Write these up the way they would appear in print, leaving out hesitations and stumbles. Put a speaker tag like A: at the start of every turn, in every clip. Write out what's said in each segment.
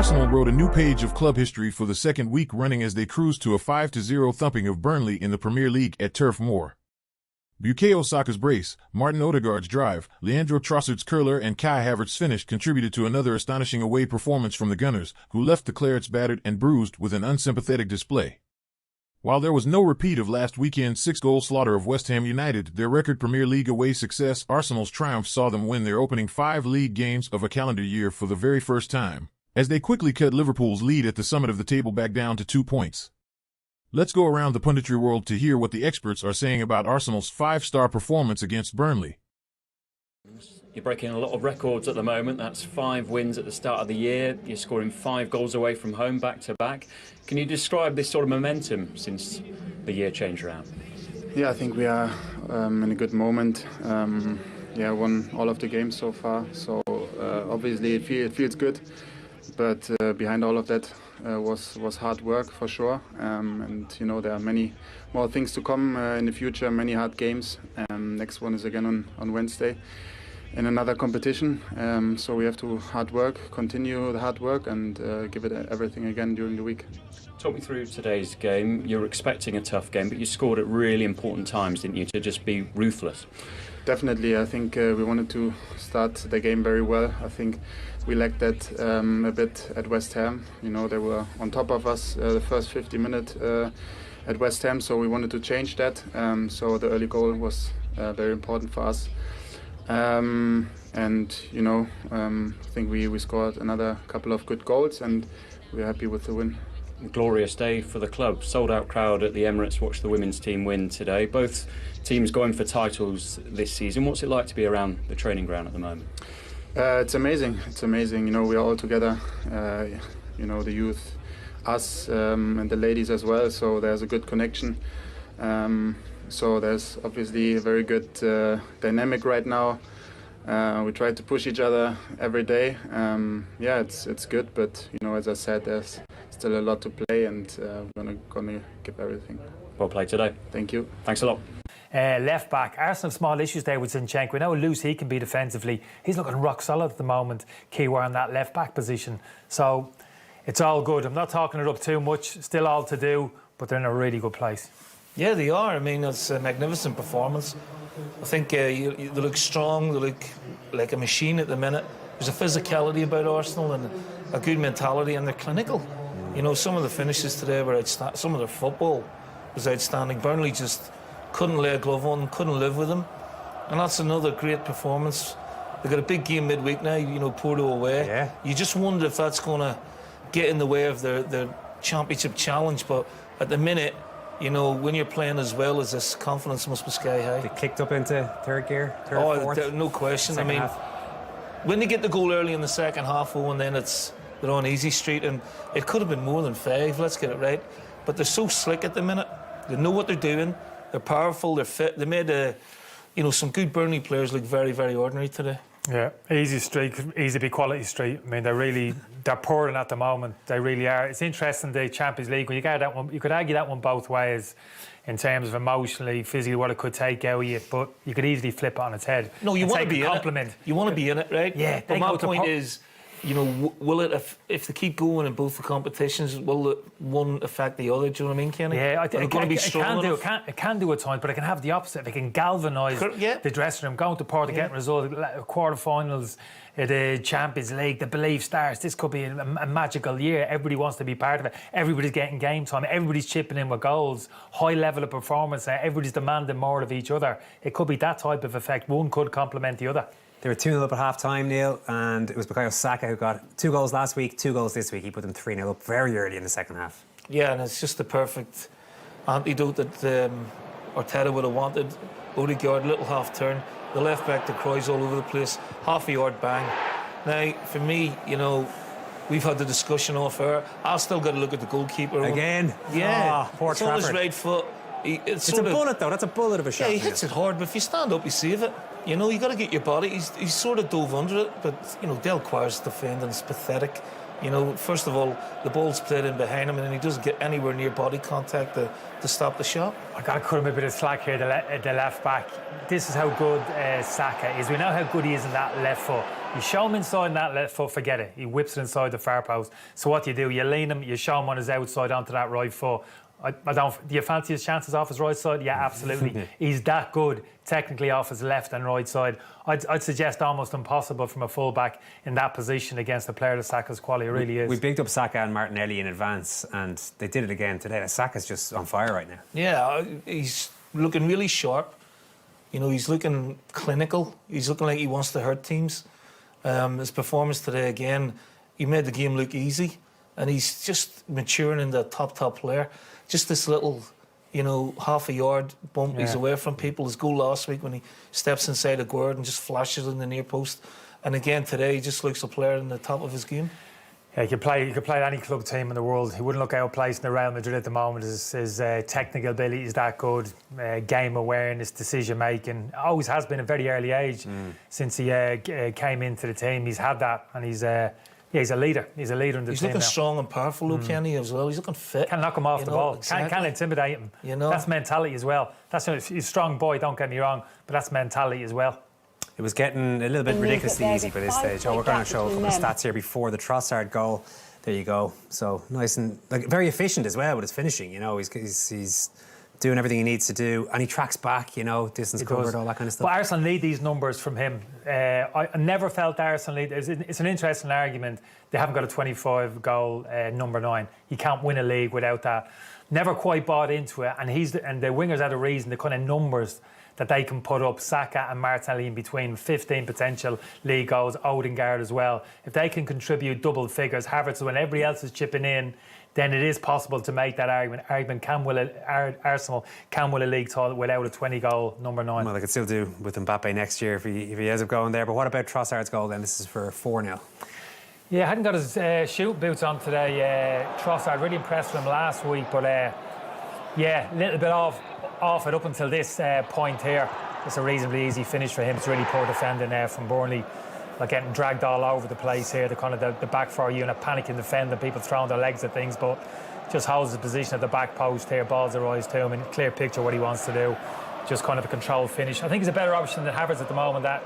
A: Arsenal wrote a new page of club history for the second week running as they cruised to a 5-0 thumping of Burnley in the Premier League at Turf Moor. Bukayo Saka's brace, Martin Odegaard's drive, Leandro Trossard's curler and Kai Havertz's finish contributed to another astonishing away performance from the Gunners, who left the Clarets battered and bruised with an unsympathetic display. While there was no repeat of last weekend's 6-goal slaughter of West Ham United, their record Premier League away success, Arsenal's triumph saw them win their opening 5 league games of a calendar year for the very first time, as they quickly cut Liverpool's lead at the summit of the table back down to 2 points. Let's go around the punditry world to hear what the experts are saying about Arsenal's 5-star performance against Burnley.
B: You're breaking a lot of records at the moment. That's 5 wins at the start of the year. You're scoring 5 goals away from home back-to-back. Can you describe this sort of momentum since the year changed around?
C: Yeah, I think we are in a good moment. Won all of the games so far. So obviously it feels good. But behind all of that was hard work for sure, and you know there are many more things to come in the future, many hard games. Next one is again on Wednesday in another competition, so we have to continue the hard work and give it everything again during the week.
B: Talk me through today's game. You're expecting a tough game, but you scored at really important times, didn't you, to just be ruthless?
C: Definitely, I think we wanted to start the game very well. I think we lacked that a bit at West Ham. You know, they were on top of us the first 50 minutes at West Ham, so we wanted to change that. So the early goal was very important for us. And you know, I think we scored another couple of good goals, and we're happy with the win.
B: Glorious day for the club. Sold out crowd at the Emirates watched the women's team win today. Both teams going for titles this season. What's it like to be around the training ground at the moment?
C: It's amazing. It's amazing. You know, we are all together. You know, the youth, us, and the ladies as well. So there's a good connection. So there's obviously a very good dynamic right now. We try to push each other every day. Yeah, it's good. But you know, as I said, there's still a lot to play, and we're gonna give everything.
B: Well played today.
C: Thank you.
B: Thanks a lot.
D: Left back, Arsenal have small issues there with Zinchenko. We know how loose he can be defensively. He's looking rock solid at the moment. Kiwa in that left back position. So it's all good. I'm not talking it up too much. Still all to do, but they're in a really good place.
E: Yeah, they are. I mean, it's a magnificent performance. I think they look strong. They look like a machine at the minute. There's a physicality about Arsenal and a good mentality, and they're clinical. You know, some of the finishes today were outstanding. Some of their football was outstanding. Burnley just couldn't lay a glove on them, couldn't live with them. And that's another great performance. They've got a big game midweek now, you know, Porto away.
D: Yeah.
E: You just wonder if that's going to get in the way of their championship challenge. But at the minute, you know, when you're playing as well as this, confidence must be sky high.
F: They kicked up into third gear, fourth.
E: No question. I mean, when they get the goal early in the second half, and then they're on easy street, and it could have been more than 5, let's get it right. But they're so slick at the minute. They know what they're doing. They're powerful. They're fit. They made some good Burnley players look very, very ordinary today.
D: Yeah, easy street, easy to be quality street. I mean, they're pouring at the moment. They really are. It's interesting, the Champions League, when you get that one, you could argue that one both ways in terms of emotionally, physically, what it could take out of you, but you could easily flip it on its head.
E: No, you want to be in
D: compliment.
E: It. You want to be in it, right?
D: Yeah.
E: But my point is, you know, will it, if they keep going in both the competitions, will one affect the other? Do you know what I mean, Kenny?
D: Yeah, I think
E: it
D: can do at times, but it can have the opposite. It can galvanise the dressing room. Going to Porto, getting results, quarterfinals, the Champions League, the belief starts. This could be a magical year. Everybody wants to be part of it. Everybody's getting game time. Everybody's chipping in with goals. High level of performance. Everybody's demanding more of each other. It could be that type of effect. One could complement the other.
F: They were 2-0 up at half-time, Neil, and it was Bukayo Saka who got 2 goals last week, 2 goals this week. He put them 3-0 up very early in the second half.
E: Yeah, and it's just the perfect antidote that Arteta would have wanted. Odegaard, little half-turn, the left-back, the Kroos all over the place, half a yard bang. Now, for me, you know, we've had the discussion off air. I've still got to look at the goalkeeper.
F: Again?
E: Yeah,
F: poor
E: it's on his right foot.
F: It's a bullet, though. That's a bullet of a shot.
E: Yeah, he hits it hard, but if you stand up, you save it. You know, you got to get your body. He's sort of dove under it, but you know, Del Quires defending is pathetic. You know, first of all, the ball's played in behind him, and he doesn't get anywhere near body contact to stop the shot.
D: I got to cut him a bit of slack here, the left back. This is how good Saka is. We know how good he is in that left foot. You show him inside in that left foot, forget it. He whips it inside the far post. So what do? You lean him, you show him on his outside onto that right foot. Do you fancy his chances off his right side? Yeah, absolutely. He's that good technically off his left and right side. I'd suggest almost impossible from a full-back in that position against a player of Saka's quality. It really is.
F: We bigged up Saka and Martinelli in advance, and they did it again today. Saka's just on fire right now.
E: Yeah, he's looking really sharp. You know, he's looking clinical. He's looking like he wants to hurt teams. His performance today again, he made the game look easy, and he's just maturing into a top player. Just this little, you know, half a yard bump he's away from people. His goal last week when he steps inside a guard and just flashes in the near post. And again today, he just looks a player in the top of his game.
D: Yeah, you could play any club team in the world. He wouldn't look outplaced in Real Madrid at the moment. His technical ability is that good. Game awareness, decision making. Always has been at a very early age since he came into the team. He's had that, and he's a leader. He's a leader in the team.
E: He's looking
D: now.
E: Strong and powerful, though, Kenny, as well. He's looking fit.
D: Can't knock him off the ball. Exactly. Can't intimidate him. You know, that's mentality as well. He's a strong boy. Don't get me wrong, but that's mentality as well.
F: It was getting a little bit ridiculously easy by this stage. We're going to show a couple of stats here before the Trossard goal. There you go. So nice and very efficient as well with his finishing. You know, he's doing everything he needs to do, and he tracks back. You know, distance covered, all that kind of stuff.
D: But Arsenal need these numbers from him. I never felt Arsenal need. It's an interesting argument. They haven't got a 25-goal number 9. You can't win a league without that. Never quite bought into it, and the wingers had a reason. The kind of numbers that they can put up, Saka and Martinelli in between, 15 potential league goals, Odegaard as well. If they can contribute double figures, Havertz, when everybody else is chipping in, then it is possible to make that argument. Arsenal can win a league title without a 20-goal number 9.
F: Well, they could still do with Mbappe next year if he ends up going there. But what about Trossard's goal then? This is for 4-0.
D: Yeah, hadn't got his shooting boots on today. Trossard, really impressed with him last week, but yeah, a little bit off it up until this point here. It's a reasonably easy finish for him. It's really poor defending from Burnley. Like getting dragged all over the place here. The kind of the back four unit panicking defending, people throwing their legs at things, but just holds his position at the back post here. Balls are eyes to him, and clear picture what he wants to do. Just kind of a controlled finish. I think he's a better option than Havertz at the moment. That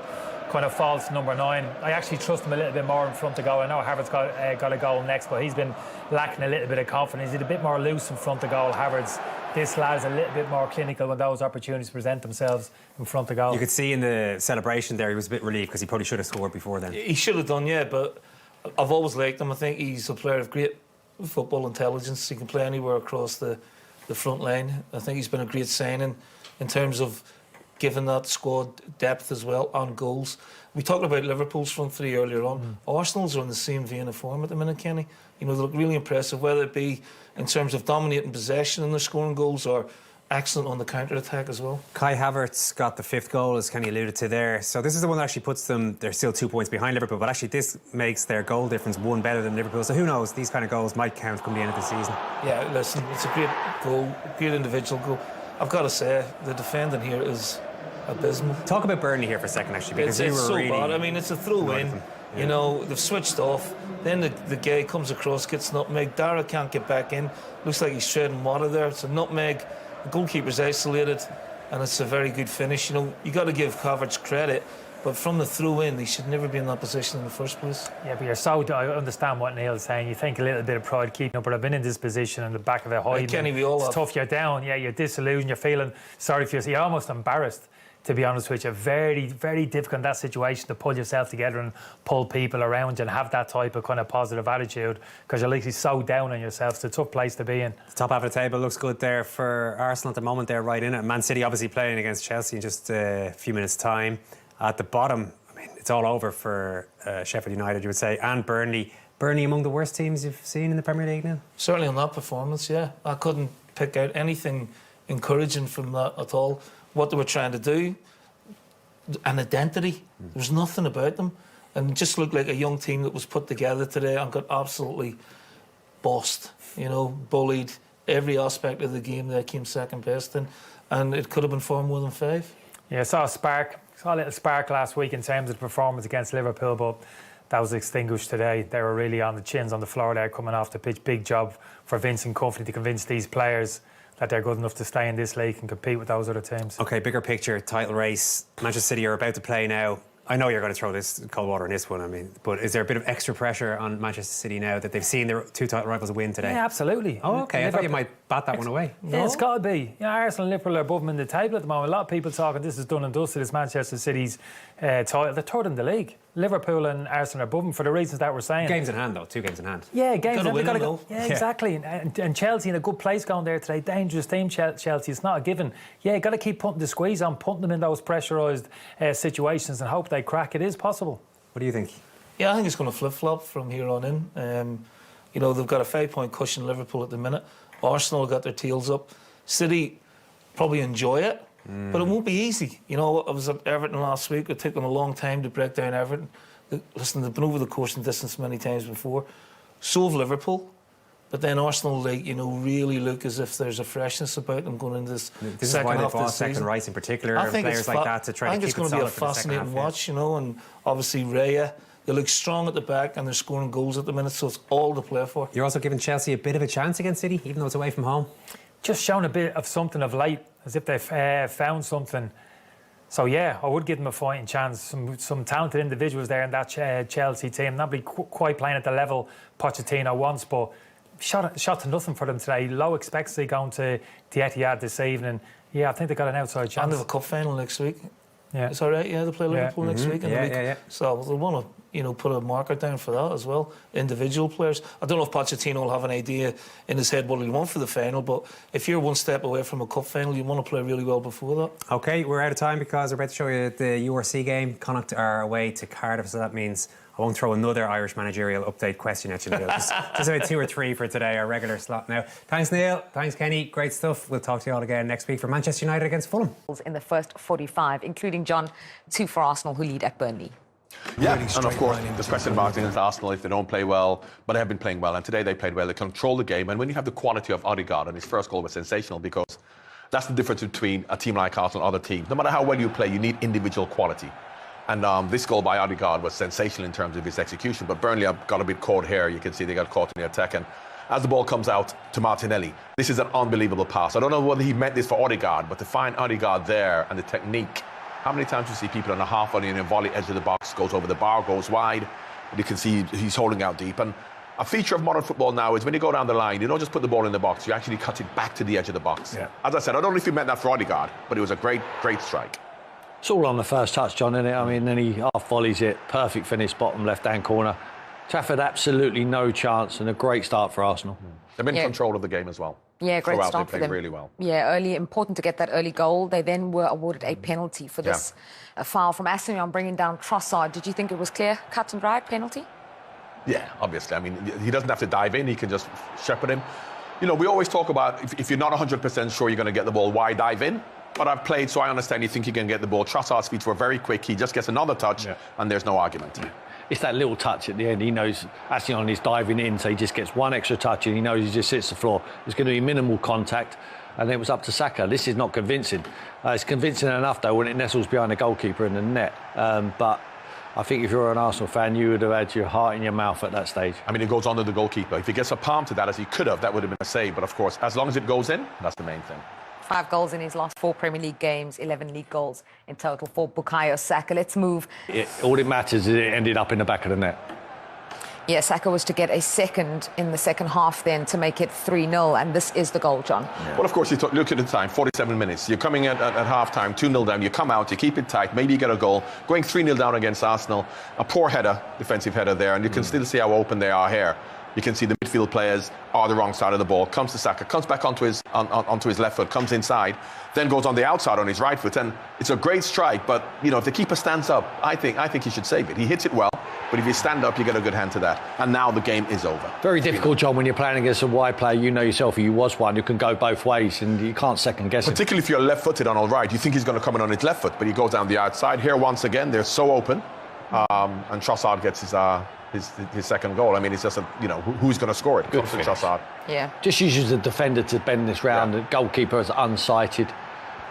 D: kind of false number 9. I actually trust him a little bit more in front of goal. I know Havertz got a goal next, but he's been lacking a little bit of confidence. He's a bit more loose in front of goal, Havertz. This lad's a little bit more clinical when those opportunities present themselves in front of goal.
F: You could see in the celebration there he was a bit relieved because he probably should have scored before then.
E: He should have done, yeah, but I've always liked him. I think he's a player of great football intelligence. He can play anywhere across the front line. I think he's been a great signing in terms of giving that squad depth as well on goals. We talked about Liverpool's front three earlier on. Arsenal's are in the same vein of form at the minute, Kenny. You know, they look really impressive, whether it be in terms of dominating possession and their scoring goals or excellent on the counter-attack as well.
F: Kai Havertz got the 5th goal, as Kenny alluded to there. So this is the one that actually puts them, they're still 2 points behind Liverpool, but actually this makes their goal difference 1 better than Liverpool. So who knows, these kind of goals might count come the end of the season.
E: Yeah, listen, it's a great goal, great individual goal. I've got to say, the defending here is abysmal.
F: Talk about Burnley here for a second, actually, because
E: it's
F: you were
E: so
F: really
E: bad. I mean, it's a throw-in. You know, they've switched off. Then the guy comes across, gets nutmeg. Dara can't get back in. Looks like he's treading water there. It's a nutmeg. The goalkeeper's isolated, and it's a very good finish. You know, you got to give Havertz credit, but from the throw-in, he should never be in that position in the first place.
D: Yeah, but I understand what Neil's saying. You think a little bit of pride keeping up, but I've been in this position in the back of a high.
E: Kenny, we all
D: it's tough. You're down. Yeah, you're disillusioned. You're feeling sorry for yourself. You're almost embarrassed. To be honest with you, very, very difficult in that situation to pull yourself together and pull people around you and have that type of kind of positive attitude, because you're literally so down on yourself. It's a tough place to be in. The
F: top half of the table looks good there for Arsenal at the moment. They're right in it. Man City obviously playing against Chelsea in just a few minutes' time. At the bottom, I mean, it's all over for Sheffield United, you would say, and Burnley. Burnley among the worst teams you've seen in the Premier League now? Certainly
E: on that performance, yeah. I couldn't pick out anything encouraging from that at all. What they were trying to do, an identity. There was nothing about them, and just looked like a young team that was put together today and got absolutely bossed. You know, bullied. Every aspect of the game they came second best in, and it could have been far more than 5.
D: Yeah, I saw a little spark last week in terms of the performance against Liverpool, but that was extinguished today. They were really on the chins on the floor there coming off the pitch. Big job for Vincent Kompany to convince these players that they're good enough to stay in this league and compete with those other teams. OK, bigger picture, title race. Manchester City are about to play now. I know you're going to throw this cold water in this one, I mean, but is there a bit of extra pressure on Manchester City now that they've seen their two title rivals win today? Yeah, absolutely. Oh, OK, I thought you might bat that one away. Yeah, it's got to be. You know, Arsenal and Liverpool are above them in the table at the moment. A lot of people talking this is done and dusted, it's Manchester City's title. They're third in the league. Liverpool and Arsenal are above them for the reasons that we're saying. Games in hand, though. 2 games in hand. Yeah, games in hand. They've got to go. Yeah, exactly. And Chelsea in a good place going there today. Dangerous team, Chelsea. It's not a given. Yeah, you've got to keep putting the squeeze on, putting them in those pressurised situations and hope they crack. It is possible. What do you think? Yeah, I think it's going to flip-flop from here on in. You know, they've got a 5-point cushion, Liverpool, at the minute. Arsenal got their tails up. City probably enjoy it. But it won't be easy. You know, I was at Everton last week. It took them a long time to break down Everton. Listen, they've been over the course and distance many times before. So have Liverpool. But then Arsenal, like, you know, really look as if there's a freshness about them going into this second half of the season. Second Rice in particular, I think players like that to try to keep it solid. I think it's going to be a fascinating watch, you know, and obviously Raya. They look strong at the back and they're scoring goals at the minute, so it's all to play for. You're also giving Chelsea a bit of a chance against City, even though it's away from home. Just shown a bit of something of late, as if they've found something. So yeah, I would give them a fighting chance. Some talented individuals there in that Chelsea team. Not be quite playing at the level Pochettino wants, but shot to nothing for them today. Low expectancy going to the Etihad this evening. Yeah, I think they got an outside chance. And they have a cup final next week. Yeah, it's all right. Yeah, they play Liverpool next week in the league. So they want to, you know, put a marker down for that as well. Individual players. I don't know if Pochettino will have an idea in his head what he'll want for the final, but if you're one step away from a cup final, you want to play really well before that. OK, we're out of time because we're about to show you the URC game. Connacht are away to Cardiff, so that means I won't throw another Irish managerial update question at you, Neil. Just about 2 or 3 for today, our regular slot now. Thanks, Neil. Thanks, Kenny. Great stuff. We'll talk to you all again next week for Manchester United against Fulham. In the first 45, including John, 2 for Arsenal, who lead at Burnley.
G: Yeah, and of course, the question marks against Arsenal if they don't play well, but they have been playing well, and today they played well. They controlled the game, and when you have the quality of Odegaard, and his first goal was sensational because that's the difference between a team like Arsenal and other teams. No matter how well you play, you need individual quality. And this goal by Odegaard was sensational in terms of his execution, but Burnley got a bit caught here. You can see they got caught in the attack, and as the ball comes out to Martinelli, this is an unbelievable pass. I don't know whether he meant this for Odegaard, but to find Odegaard there and the technique. How many times do you see people on a half volley and a volley edge of the box, goes over the bar, goes wide, and you can see he's holding out deep. And a feature of modern football now is when you go down the line, you don't just put the ball in the box, you actually cut it back to the edge of the box. Yeah. As I said, I don't know if he meant that for Odegaard, but it was a great, great strike.
H: It's all on the first touch, John, isn't it? I mean, then he half volleys it, perfect finish, bottom left-hand corner. Trafford, absolutely no chance, and a great start for Arsenal.
G: They've been in control of the game as well.
I: Yeah, great start
G: for them. They played really well.
I: Yeah, early, important to get that early goal. They then were awarded a penalty for this foul from Aston on bringing down Trossard. Did you think it was clear, cut and dry penalty?
G: Yeah, obviously. I mean, he doesn't have to dive in. He can just shepherd him. You know, we always talk about if you're not 100% sure you're going to get the ball, why dive in? But I've played, so I understand you think you can get the ball. Trossard's feet were very quick. He just gets another touch, and there's no argument. Yeah.
H: It's that little touch at the end. He knows Aston is diving in, so he just gets one extra touch, and he knows he just hits the floor. There's going to be minimal contact, and then it was up to Saka. This is not convincing. It's convincing enough, though, when it nestles behind the goalkeeper in the net. But I think if you're an Arsenal fan, you would have had your heart in your mouth at that stage.
G: I mean, it goes under the goalkeeper. If he gets a palm to that, as he could have, that would have been a save. But, of course, as long as it goes in, that's the main thing.
I: 5 goals in his last 4 Premier League games, 11 league goals in total for Bukayo Saka. Let's move.
H: All it matters is it ended up in the back of the net.
I: Yeah, Saka was to get a second in the second half then to make it 3-0, and this is the goal, John.
G: Yeah. Well, of course, you look at the time, 47 minutes. You're coming at half-time, 2-0 down. You come out, you keep it tight, maybe you get a goal. Going 3-0 down against Arsenal, a poor header, defensive header there, and you can still see how open they are here. You can see the midfield players are the wrong side of the ball. Comes to Saka, comes back onto his left foot, comes inside, then goes on the outside on his right foot, and it's a great strike. But you know, if the keeper stands up, I think he should save it. He hits it well, but if you stand up, you get a good hand to that. And now the game is over.
H: Very difficult, John, when you're playing against a wide player. You know yourself, you was one who can go both ways, and you can't second guess it.
G: Particularly if you're left-footed on all right, you think he's going to come in on his left foot, but he goes down the outside. Here once again, they're so open, and Trossard gets his second goal. I mean, it's just who's going to score it? Comes to Trossard.
I: Yeah.
H: Just uses the defender to bend this round. The goalkeeper is unsighted.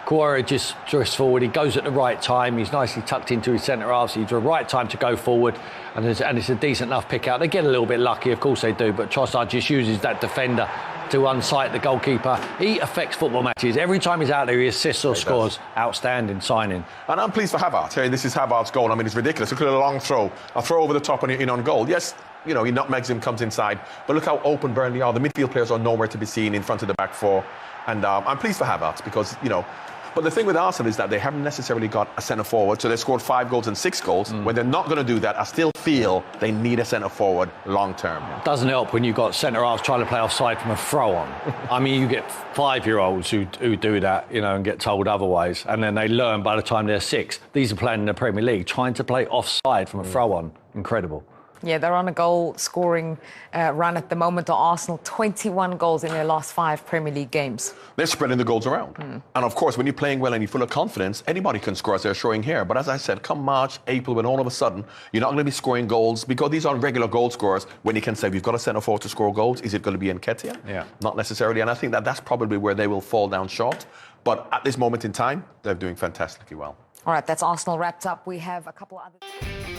H: Guerra just drifts forward. He goes at the right time. He's nicely tucked into his centre half. So he's the right time to go forward, and it's a decent enough pick out. They get a little bit lucky, of course they do, but Trossard just uses that defender to unsight the goalkeeper. He affects football matches. Every time he's out there, he assists or scores. Outstanding signing.
G: And I'm pleased for Havertz. Hey, this is Havertz's goal. I mean, it's ridiculous. Look at a long throw. A throw over the top and in on goal. Yes, you know, he nutmegs him, comes inside. But look how open Burnley are. The midfield players are nowhere to be seen in front of the back four. And I'm pleased for Havertz because, you know, but the thing with Arsenal is that they haven't necessarily got a centre forward, so they scored 5 goals and 6 goals. When they're not going to do that, I still feel they need a centre forward long term.
H: Doesn't help when you've got centre halves trying to play offside from a throw on. I mean, you get 5-year-olds who do that, you know, and get told otherwise, and then they learn by the time they're 6. These are playing in the Premier League, trying to play offside from a throw on. Incredible.
I: Yeah, they're on a goal-scoring run at the moment. Arsenal, 21 goals in their last 5 Premier League games.
G: They're spreading the goals around. And of course, when you're playing well and you're full of confidence, anybody can score, as they're showing here. But as I said, come March, April, when all of a sudden you're not going to be scoring goals, because these aren't regular goal scorers, when you can say, we've got a centre forward to score goals, is it going to be Nketiah?
H: Yeah.
G: Not necessarily. And I think that that's probably where they will fall down short. But at this moment in time, they're doing fantastically well.
I: All right, that's Arsenal wrapped up. We have a couple of other...